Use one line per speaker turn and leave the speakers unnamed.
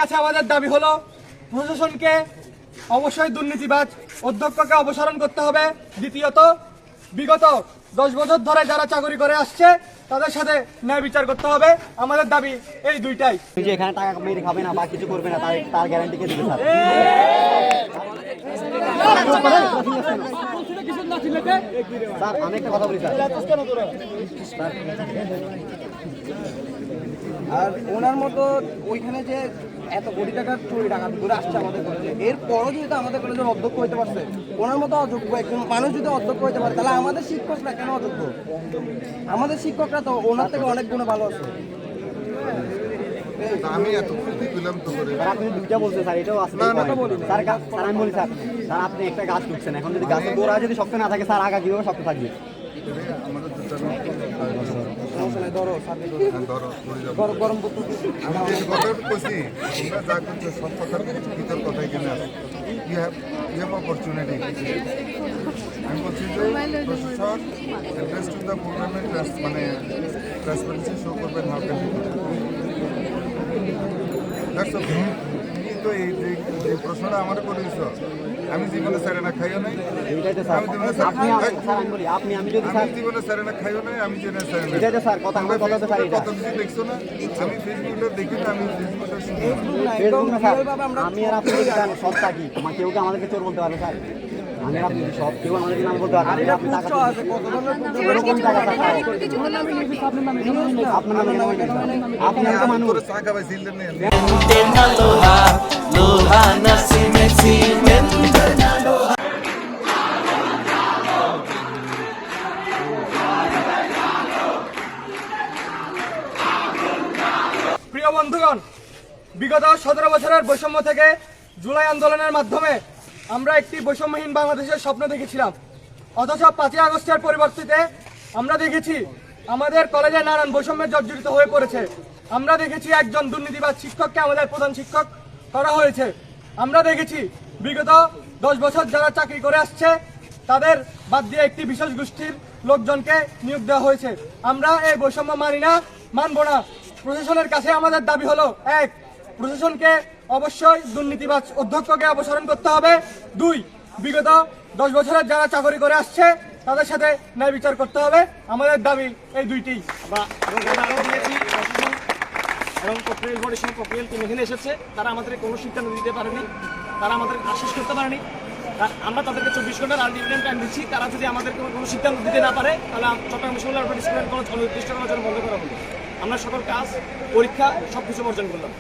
কাছে আমাদের দাবি হলো প্রশাসনকে অবশ্যই দুর্নীতিবাজ অধ্যক্ষকে অপসারণ করতে হবে। দ্বিতীয়ত, বিগত 10 বছর ধরে যারা চাকরি করে আসছে তাদের সাথে ন্যায় বিচার করতে হবে। আমাদের দাবি এই দুইটাই।
যে এখানে টাকা মেরে খাবে না বা কিছু করবে না তার গ্যারান্টি কে দিবে স্যার? স্যার আমি একটা কথা বলি স্যার,
আর ওনার মতো ওইখানে যে এত কোটি টাকার চুরি টাকা ঘুরে আসছে আমাদের কলেজে, এরপরও যদি আমাদের কলেজের অধ্যক্ষ হতে পারছে, ওনার মতো অযোগ্য একজন মানুষ যদি অধ্যক্ষ হতে পারে, তাহলে আমাদের শিক্ষকরা কেন অযোগ্য? আমাদের শিক্ষকরা তো ওনার থেকে অনেক গুণে ভালো আছে।
আমি এত ক্ষতি পেলাম তো করে
স্যার আপনি দুইটা বলছেন স্যার, এটাও আছে স্যার। স্যার আমি বলি স্যার, স্যার আপনি একটা গাছ তুলছেন, এখন যদি গাছের গোড়া যদি শক্ত না থাকে স্যার আগা কিভাবে শক্ত থাকবে?
আমাদের দুটা
ধরো
ধরো
গরম
আমি যে কথা কইছি তোমরা যা করছো সব কথার ভিতর কথা এখানে আছে। You have opportunity. আমি বলছি যে প্রশাসন অ্যাড্রেস টু দ্য প্রোগ্রামে মানে ট্রান্সপারেন্সি শো করবেন হাউ ক্যান দ্যাটস ওকে। কিন্তু এই যে প্রশ্নটা আমার করে দিচ্ছ, আমি জীবনে স্যারেনা খাইও নাই,
এইটাই তো স্যার।
আমি জীবনে
স্যার আমি বলি আমি যদি স্যার
জীবনে স্যারেনা খাইও নাই, আমি জেনে স্যারেনা
এটাই তো স্যার কথা, আমার কথা তো স্যার এটা।
কত কিছু দেখছো না, আমি ফেসবুকে দেখি না, আমি ফেসবুকে শুনি না।
ফেসবুক না স্যার, আমি আর আপনি যদি জানি সব থাকি, কেউ কি আমাদেরকে চোর বলতে পারবে স্যার? আমি আর আপনি সব কেউ আমাদেরকে নাম বলতে পারবে না। আপনি টাকা এরকম টাকা আপনার নামে আপনি একটা মানুষ।
তোরে চা খাবাই ছিলেন না
প্রিয় বন্ধুগণ, বিগত 17 বছরের বৈষম্য থেকে জুলাই আন্দোলনের মাধ্যমে আমরা একটি বৈষম্যহীন বাংলাদেশের স্বপ্ন দেখেছিলাম। অথচ 5ই আগস্টের পরিবর্তিতে আমরা দেখেছি আমাদের কলেজে নানান বৈষম্যে জর্জরিত হয়ে পড়েছে। আমরা দেখেছি একজন দুর্নীতিবাজ শিক্ষককে আমাদের প্রধান শিক্ষক করা হয়েছে। আমরা দেখেছি বিগত 10 বছর যারা চাকরি করে আসছে তাদের বাদ দিয়ে একটি বিশেষ গোষ্ঠীর লোকজনকে নিয়োগ দেওয়া হয়েছে। আমরা এই বৈষম্য মানি না, মানব না। প্রশাসনের কাছে আমাদের দাবি হলো, 1, প্রশাসনকে অবশ্যই দুর্নীতিবাজ অধ্যক্ষকে অপসারণ করতে হবে। 2, বিগত 10 বছরের যারা চাকরি করে আসছে তাদের সাথে ন্যায় বিচার করতে হবে। আমাদের দাবি এই দুইটি।
এবং প্রক্রিয়াল বোর্ডের সঙ্গে প্রক্রিয়াল টিম এখানে এসেছে, তারা আমাদের কোনো সিদ্ধান্ত দিতে পারেনি, তারা আমাদের আশ্বাস করতে পারেনি। আমরা তাদেরকে 24 ঘন্টার আলটিমেটাম টাইম দিচ্ছি। তারা যদি আমাদের কোনো সিদ্ধান্ত দিতে না পারে তাহলে চট্টগ্রাম বিশ্ববিদ্যালয় স্টুডেন্ট কলেজ অনির্দিষ্টকালের জন্য বন্ধ করা হলো। আমরা সকল কাজ পরীক্ষা সবকিছু বর্জন করলাম।